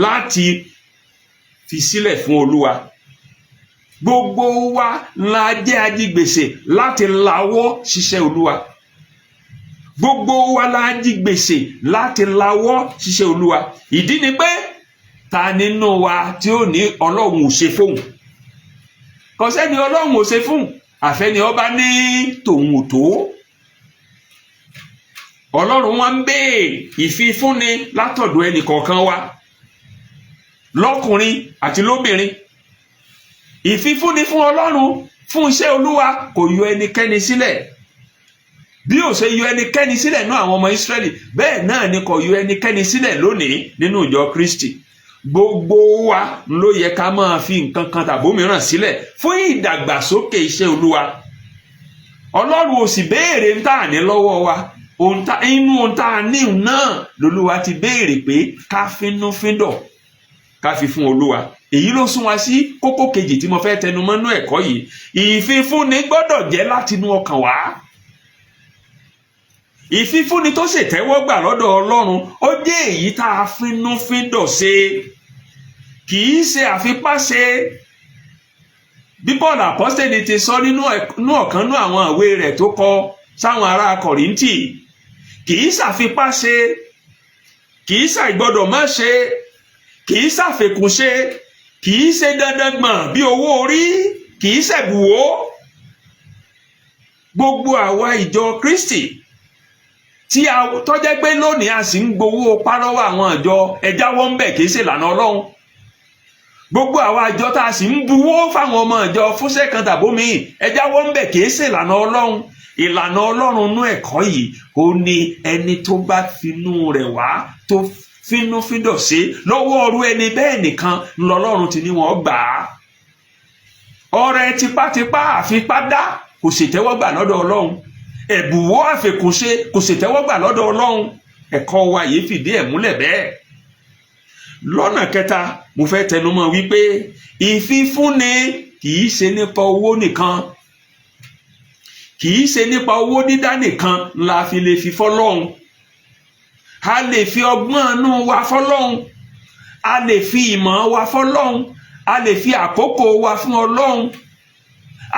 láti fi sílẹ̀ fún Olúwa. Gbogbo wa la jẹ́ ajigbèsè láti lawọ́ ṣiṣẹ́ Olúwa. Gbogbo wa la ajigbèsè láti lawọ́ ṣiṣẹ́ Olúwa. Ìdí ni pé ta nínú wa tí ó ní Ọlọ́run ò ṣe fóun? Kò sẹ́ni Ọlọ́run ò ṣe fún, àfẹ́ni ọba ní tòun ò tó. Ọlọ́run wa ń béèrè ìfifúnni látọ̀dọ̀ ẹnì kọ̀ọ̀kan wa, lọ́kùnrin àti lóbìnrin. Ìfifúnni fún Ọlọ́run fún iṣẹ́ Olúwa kò yọ ẹnikẹ́ni sílẹ̀. bí ó ṣe yọ ẹnikẹ́ni sílẹ̀ nínú àwọn ọmọ Ísírẹ́lì bẹ́ẹ̀ náà ni kò yọ ẹnikẹ́ni sílẹ̀ lónìí nínú ìjọ Kristi. Gbogbo wa ló yẹ ká máa fi nǹkan kan tàbómìíràn sílẹ̀ fún ìdàgbàsókè iṣẹ́ Olúwa. Ọlọ́run ò sì béèrè ń tà ní lọ́wọ́ wa, inú ohun tá a ní náà lolúwa ti béèrè pé ká fínúfíndọ̀ ká fi fún Olúwa. Èyí ló sún wa sí kókó kejì tí mo fẹ́ tẹnumọ́ nínú ẹ̀kọ́ yìí. Ìfifúnni gbọ́dọ̀ jẹ́ látinú ọkàn wá. Ìfifúnni tó ṣètẹ́wọ́gbà lọ́dọ̀ Ọlọ́run ó jẹ́ èyí tá a fínúfíndọ̀ ṣe, kì í ṣe àfipáṣe. Bí Pọ́ọ̀lù àpọ́stélì ti sọ nínú ọ̀kan nínú àwọn ìwé rẹ̀ tó kọ sáwọn ará Kọ̀ríńtì, kì í ṣàfipáṣe, kì í ṣàìgbọ́dọ̀ má ṣe, kì í ṣàfekúnṣe, kì í ṣe dandan gbọ̀n bí owó orí, kì í ṣẹ̀bùwó. Gbogbo àwa ìjọ Kristi tí a tọ́jẹ́ pé lónìí a sì ń gbowó párọ́wọ́ àwọn ìjọ ẹjáwọ́ ń bẹ̀ kì í ṣe ìlànà Ọlọ́run. Gbogbo àwa ìjọ tá a sì ń buwó fáwọn ọmọ ìjọ fúnṣẹ́ kan tàbómi ẹjáwọ́ ń bẹ̀ kì í ṣe ìlànà Ọlọ́run. Ìlànà Ọlọ́run nú ẹ̀kọ́ yìí ó ní ẹni tó bá finú rẹ̀ wá tó fínúfíndọ̀ sí lọ́wọ́ ọrú ẹni bẹ́ẹ̀ nìkan lọ́lọ́run ti ní wọ́n gbà á. Ọrẹ tipátipá àfipádá kò ṣètẹ́wọ́gbà lọ́dọ̀ Ọlọ́run. Ẹ̀bùwọ́ àfẹkùnṣe kò ṣètẹ́wọ́gbà lọ́dọ̀ Ọlọ́run. Ẹ̀kọ́ wa yìí fìdí ẹ̀ múlẹ̀ bẹ́ẹ̀. Lọ́nà kẹta mo fẹ́ tẹnumọ́ wípé ìfifúnni kì í ṣe nípa owó nìkan, kì í ṣe nípa owó dídá nìkan la fi lè fi fọ́lọ́run. A lè fi ọgbọ́n inú wa fọ́lọ́run, a lè fi ìmọ̀ wa fọ́lọ́run, a lè fi àkókò wa fún Ọlọ́run,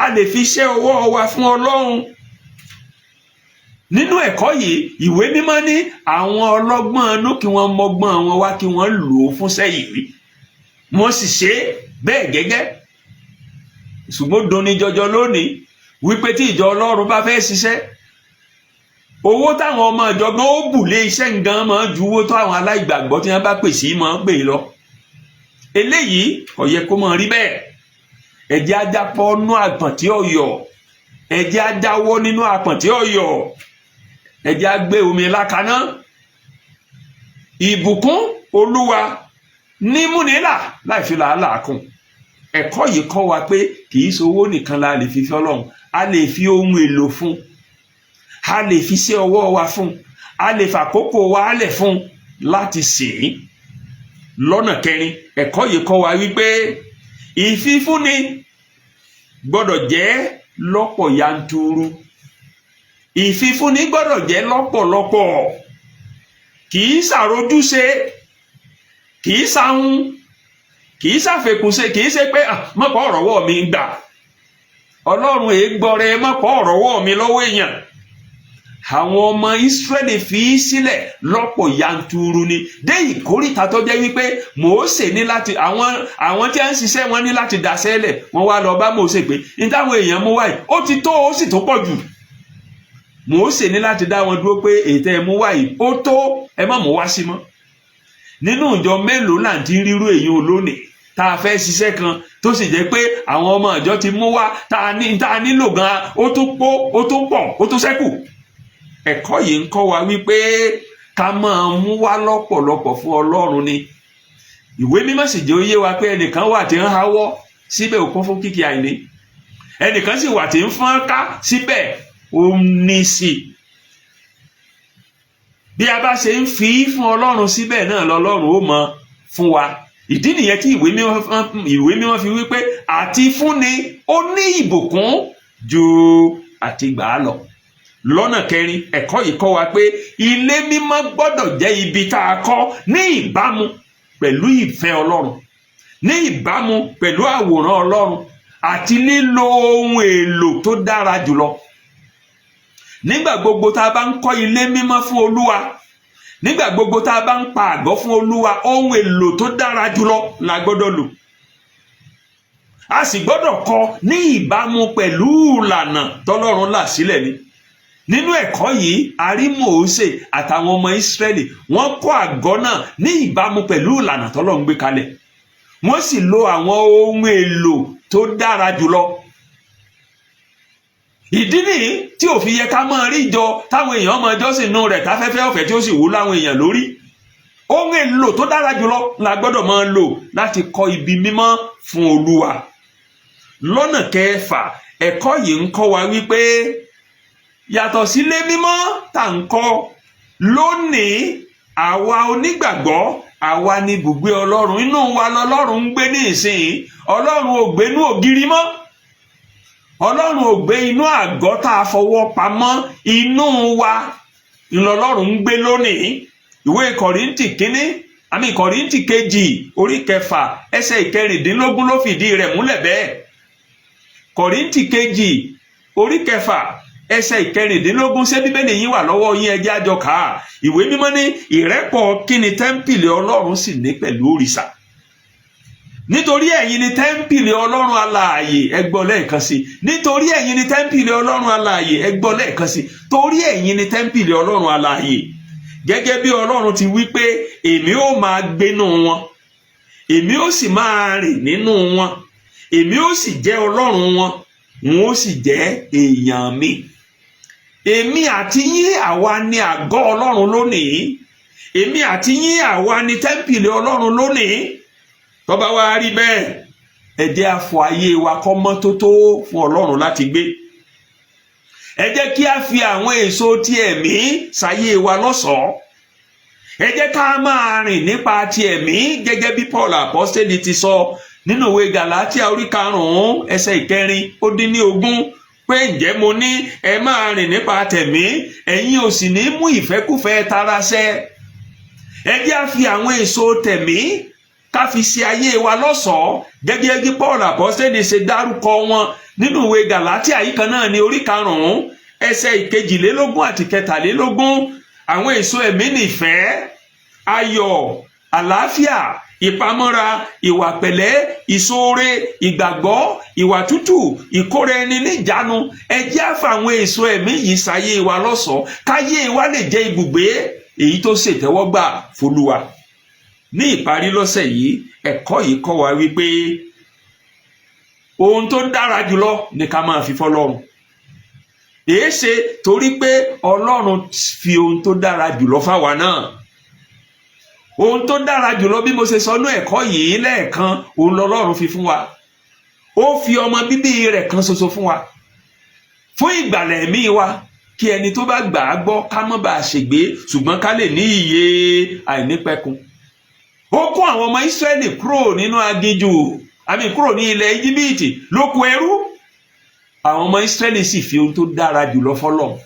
a lè fi iṣẹ́ ọwọ́ wa fún Ọlọ́run. Nínú ẹ̀kọ́ yìí ìwé mímọ́ ní àwọn ọlọ́gbọ́n inú kí wọ́n mọ́gbọ́n wọn wá kí wọ́n lò ó fúnṣẹ́ yìí, wọ́n sì ṣe bẹ́ẹ̀ gẹ́gẹ́. Ṣùgbọ́n dùnní jọjọ lónìí wípé tí ìjọ Ọlọ́run bá fẹ́ ṣiṣẹ́, owó táwọn ọmọ ìjọ gan ó bù lé iṣẹ́ nǹkan máa ju owó tó àwọn aláìgbàgbọ́ tí wọ́n bá pè sí máa pè lọ. Eléyìí kò yẹ kó máa rí bẹ́ẹ̀. Ẹ jẹ́ á jápọ̀ nínú àpọ̀n tí ó yọ̀, ẹ jẹ́ á jáwọ́ nínú àpọ̀n tí ó yọ̀, ẹ jẹ́ á gbé omi lákaná. Ìbùkún Olúwa ní múnilà láì fi làálàá kún. Ẹ̀kọ́ yìí kọ́ wa pé kì í ṣe owó nìkan la lè fi fi Ọlọ́run, a lè fi ohun èlò fún, a lè fi iṣẹ́ ọwọ́ wa fún, a lè fàkókò wa lẹ̀ fún láti sìn. Lọ́nà kẹrin ẹ̀kọ́ yìí kọ́ wa wípé ìfifúnni gbọ́dọ̀ jẹ́ lọ́pọ̀ yanturu. Ìfifúnni gbọ́dọ̀ jẹ́ lọ́pọ̀lọpọ̀, kì í ṣàròjúṣe, kì í ṣahun, kì í ṣàfekúnṣe, kì í ṣe pé mọ́pọ̀ ọ̀rọ̀wọ́ mi gbà. Ọlọ́run èégbọ́rẹ mọ́pọ̀ ọ̀rọ̀wọ́ mi lọ́wọ́ èèyàn. Àwọn ọmọ Ísírẹ́lì fi í sílẹ̀ lọ́pọ̀ yanturu ni dé ìkórìtà tó jẹ́ wípé Mósè ní láti àwọn tí a ń ṣiṣẹ́ wọn ní láti dàsẹ́lẹ̀. Wọ́n wá lọ bá Mósè pé ní táwọn èèyàn mú wáyé ó ti tó, ó sì tó pọ̀ jù. Mósè ní láti dá wọn dúró pé ètò ẹ mú wáyé ó tó, ẹ má mú wá sí mọ́. Nínú ìjọ mélòó là ń ti rírú èyí olónìí tá a fẹ́ ṣiṣẹ́ kan tó sì jẹ́ pé àwọn ọmọ ìjọ ti mú wá tá a nílò gan ó tó pọ̀ ó tó ṣẹ́kù. Ẹ̀kọ́ yìí ń kọ́ wa wípé ká máa mú wá lọ́pọ̀lọpọ̀ fún Ọlọ́run ni. Ìwé mímọ́ sì jẹ́ ó yé wa pé ẹnìkan wà tí ń háwọ́ síbẹ̀ ó kún fún kìkì àìní, ẹnìkan sì wà tí ń fọ́n ká síbẹ̀ ó ní sí. Bí a bá ṣe ń fi fún Ọlọ́run síbẹ̀ náà lọ́lọ́run ó mọ fún wa. Ìdí nìyẹn tí ìwé mímọ́ fi wípé àti fúnni ó ní ìbùkún ju àti gbà á lọ. Lọ́nà kẹrin ẹ̀kọ́ yìí kọ́ wa pé ilé mímọ́ gbọ́dọ̀ jẹ́ ibi tá a kọ́ ní ìbámu pẹ̀lú ìfẹ́ Ọlọ́run, ní ìbámu pẹ̀lú àwòrán Ọlọ́run àti lílo ohun èlò tó dára jùlọ. Nígbà gbogbo tá a bá ń kọ́ ilé mímọ́ fún Olúwa, nígbà gbogbo tá a bá ń pa àgọ́ fún Olúwa, ohun èlò tó dára jùlọ la gbọ́dọ̀ lò. A sì gbọ́dọ̀ kọ́ ní ìbámu pẹ̀lú ìlànà tọ́lọ́run là sílẹ̀ ni. Nínú ẹ̀kọ́ yìí a rí Mósè àtàwọn ọmọ Ísírẹ́lì wọ́n kọ́ àgọ́ náà ní ìbámu pẹ̀lú ìlànà tọ́lọ́run gbé kalẹ̀. Wọ́n sì lo àwọn ohun èlò tó dára jùlọ. ìdí nìyí tí ò fi yẹ ká máa rí ìjọ táwọn èèyàn máa jọ́sìn nínú rẹ̀ káfẹ́fẹ́ ọ̀fẹ́ tí ó sì wú láwọn èèyàn lórí. Ohun èlò tó dára jùlọ la gbọ́dọ̀ máa lò láti kọ́ ibi mímọ́ fún Olúwa. Lọ́nà kẹfà, ẹ̀kọ́ yìí ń kọ́ wa wípé yàtọ̀ sílé mímọ́ tá ń kọ́ lónìí, àwa onígbàgbọ́, àwa ni ibùgbé Ọlọ́run. Inú wa lọ́lọ́run ń gbé ní ìsìn. Ọlọ́run ò gbé inú ògiri mọ́. Ọlọ́run ò gbé inú àgọ́ tá a fọwọ́ pamọ́. Inú wa ìlọ́lọ́run ń gbé lónìí. Ìwé Kọ́ríńtì kejì orí kẹfà ẹsẹ̀ ìkẹrìndínlógún ló fìdí rẹ̀ múlẹ̀ bẹ́ẹ̀. Kọ́ríńtì kejì orí kẹfà ẹsẹ̀ ìkẹrìndínlógún. Ṣé Bíbélì yín wà lọ́wọ́ yín? ẹ jẹ́ a jọ kà á. Ìwé mímọ́ ní ìrẹ́pọ̀ kíni tẹ́ḿpìlì Ọlọ́run sì ní pẹ̀lú òrìṣà. Nítorí ẹ̀yin ni tẹ́ḿpìlì Ọlọ́run alààyè. ẹ gbọ́ lẹ́ẹ̀kan sí. Nítorí ẹ̀yin ni tẹ́ḿpìlì Ọlọ́run alààyè. ẹ gbọ́ lẹ́ẹ̀kan sí. Torí ẹ̀yin ni tẹ́ḿpìlì Ọlọ́run alààyè. Gẹ́gẹ́ bí Ọlọ́run ti wí pé èmi ó máa gbénú wọn, èmi ó sì máa rìn nínú wọn, èmi ó sì jẹ́ Ọlọ́run wọn, wọn ó sì jẹ́ èèyàn mi. Èmi àti yín àwa ni àgọ́ Ọlọ́run lónìí. Èmi àti yín àwa ni tẹ́ḿpìlì Ọlọ́run lónìí. Tó bá wá rí bẹ́ẹ̀, ẹ jẹ́ a fọ ayé wa kó mọ́ tótó fún Ọlọ́run láti gbé. Ẹ jẹ́ kí a fi àwọn èso ti ẹ̀mí sáyé wa lọ́ṣọ̀ọ́. Ẹ jẹ́ ká máa rìn nípa ti ẹ̀mí gẹ́gẹ́ bí Paul apọ́stélì ti sọ nínú ìwé Gàlátíà orí 5 ẹsẹ̀ 9-20 pé ǹjẹ́ mo ní ẹ máa rìn nípa tẹ̀mí, ẹ̀yin ò sì ní mú ìfẹ́kúfẹ̀ẹ́ tara ṣẹ. Ẹ jẹ́ a fi àwọn èso tẹ̀mí ká fi ṣe ayé wa lọ́ṣọ̀ọ́ gẹ́gẹ́ bí Paul apọ́stélì ṣe dárúkọ wọn nínú ìwé Gàlátíà yìí kan náà ní orí 5 ẹsẹ̀ 22 àti 23. Àwọn èso ẹ̀mí ní ìfẹ́, ayọ̀, àlàáfíà, ìpamọ́ra, ìwà pẹ̀lẹ́, ìṣoore, ìgbàgbọ́, ìwà tútù, ìkóra ẹni níjàánu. Ẹ jẹ́ a fi àwọn èso ẹ̀mí yìí sáyé wa lọ́ṣọ̀ọ́ káyé wa lè jẹ́ ibùgbé èyí tó ṣètẹ́wọ́gbà f'Olúwa. Ní ìparí lọ́sẹ̀ yìí, ẹ̀kọ́ yìí kọ́ wa wípé ohun tó dára jùlọ ni ká máa fi fọ́lọ́run. Èéṣe torí pé Ọlọ́run fi ohun tó dára jùlọ fáwa náà. Ohun tó dára jùlọ bí mo ṣe sọ ní ẹ̀kọ́ yìí lẹ́ẹ̀kan, òun lọ́lọ́run fi fún wa. Ó fi ọmọ bíbí rẹ̀ kan ṣoṣo fún wa, fún ìgbàlà ẹ̀mí wa, kí ẹni tó bá gbà á gbọ́ ká má bàa ṣègbé ṣùgbọ́n ká lè ní ìyè àìnípẹ̀kun. Ó kó àwọn ọmọ Ísírẹ́lì kúrò nínú aginjù, kúrò ní ilẹ̀ Íjíbítì lóko ẹrú. Àwọn ọmọ Ísírẹ́lì sì fi ohun tó dára jùlọ fọ́lọ́run.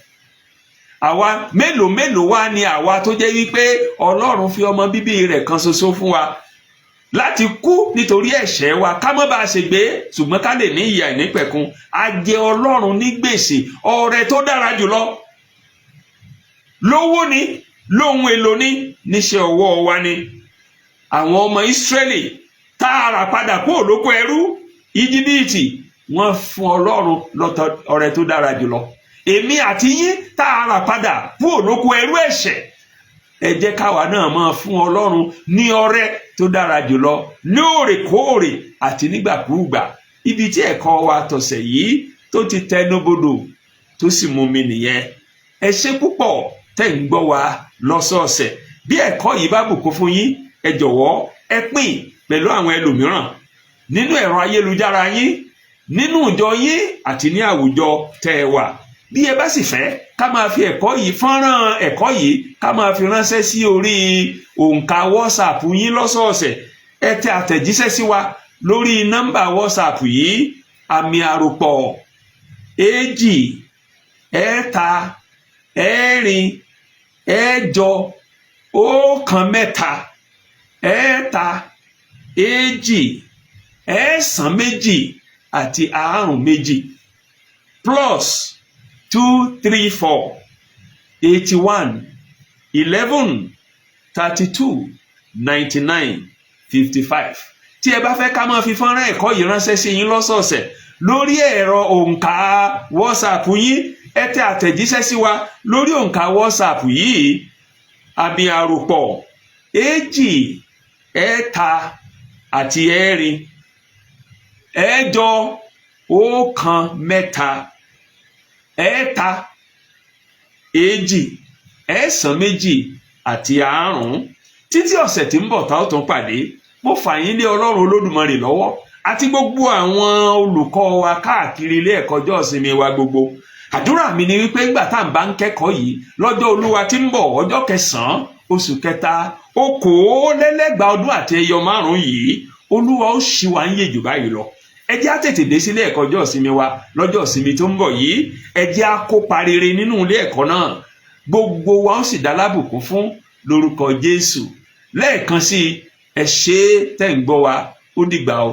Àwa mélòó wá ni àwa tó jẹ́ wípé Ọlọ́run fi ọmọ bíbí rẹ̀ kan ṣoṣo fún wa láti kú nítorí ẹ̀ṣẹ̀ wa ká má bàa ṣègbé ṣùgbọ́n ká lè ní ìyè àìnípẹ̀kun. A jẹ Ọlọ́run ní gbèsè ọrẹ tó dára jùlọ. Lówó ni, lóhun èlò ni, níṣẹ́ ọwọ́ wa ni. Àwọn ọmọ Ísírẹ́lì tá a rà padà kúrò lóko ẹrú Íjíbítì, wọ́n fún Ọlọ́run lọ́tọ̀ ọrẹ tó dára jùlọ. Èmi àti yín tá a rà padà kúrò lóko ẹrú ẹ̀ṣẹ̀, ẹ jẹ́ káwa náà máa fún Ọlọ́run ní ọrẹ tó dára jùlọ lóòrèkóòrè àti nígbàkúùgbà. Ibi tí ẹ̀kọ́ wa tọ̀sẹ̀ yìí tó ti tẹnubodò tó sì mú mi nìyẹn. Ẹ ṣé púpọ̀ tẹ́ ń gbọ́ wa lọ́sọ̀ọ̀sẹ̀. Bí ẹ̀kọ́ yìí bá bùkún fún yín, ẹ jọ̀wọ́ ẹ pín pẹ̀lú àwọn ẹlòmíràn nínú ẹ̀rọ ayélujára yín, nínú ìjọ yín àti ní àwùjọ tẹ́ ẹ wà. Bí ẹ bá sì fẹ́ ká máa fi fọ́nrán ẹ̀kọ́ yìí ká máa fi ránṣẹ́ sí orí òǹkà WhatsApp yín lọ́sọ̀ọ̀sẹ̀, ẹ tẹ àtẹ̀jíṣẹ́ sí wa lórí nọ́mbà WhatsApp yìí: +2 3 4 8 1 3 2 2 àti 2 +234 81 11 32 99 55. Tí ẹ bá fẹ́ ká máa fi fọ́nrán ẹ̀kọ́ yìí ránṣẹ́ sí yín lọ́sọ̀ọ̀sẹ̀ lórí ẹ̀rọ òǹkà WhatsApp yín, ẹ tẹ àtẹ̀jíṣẹ́ sí wa lórí òǹkà WhatsApp yìí: +2 3 àti 2 1 3 2 ẹ̀ẹ́ta, èjì, ẹ̀ẹ́sán méjì àti àrún. Títí ọ̀sẹ̀ tí ń bọ̀ tá ó tún pàdé, mo fà yín lé Ọlọ́run Olódùmarè lọ́wọ́ àti gbogbo àwọn olùkọ́ wa káàkiri ilé ẹ̀kọ́ ọjọ́ ìsinmi wa gbogbo. Àdúrà mi ni wípé ńgbà tá à ń bá ń kẹ́kọ̀ọ́ yìí lọ́jọ́ Olúwa tí ń bọ̀ ọjọ́ 9 oṣù kẹta 2023 àti ẹyọ 5 yìí, Olúwa ó ṣì wá ń yè jù báyìí lọ. Ẹ jẹ́ á tètè dé sílé ẹ̀kọ́ ọjọ́ ìsinmi wa lọ́jọ́ ìsinmi tó ń bọ̀ yìí. Ẹ jẹ́ á kópa rere nínú ilé ẹ̀kọ́ náà, gbogbo wa ó sì dá lábùkún fún lórúkọ Jésù. Lẹ́ẹ̀kan sí ẹ ṣé tẹ́ ń gbọ́ wa, ó dìgbà o.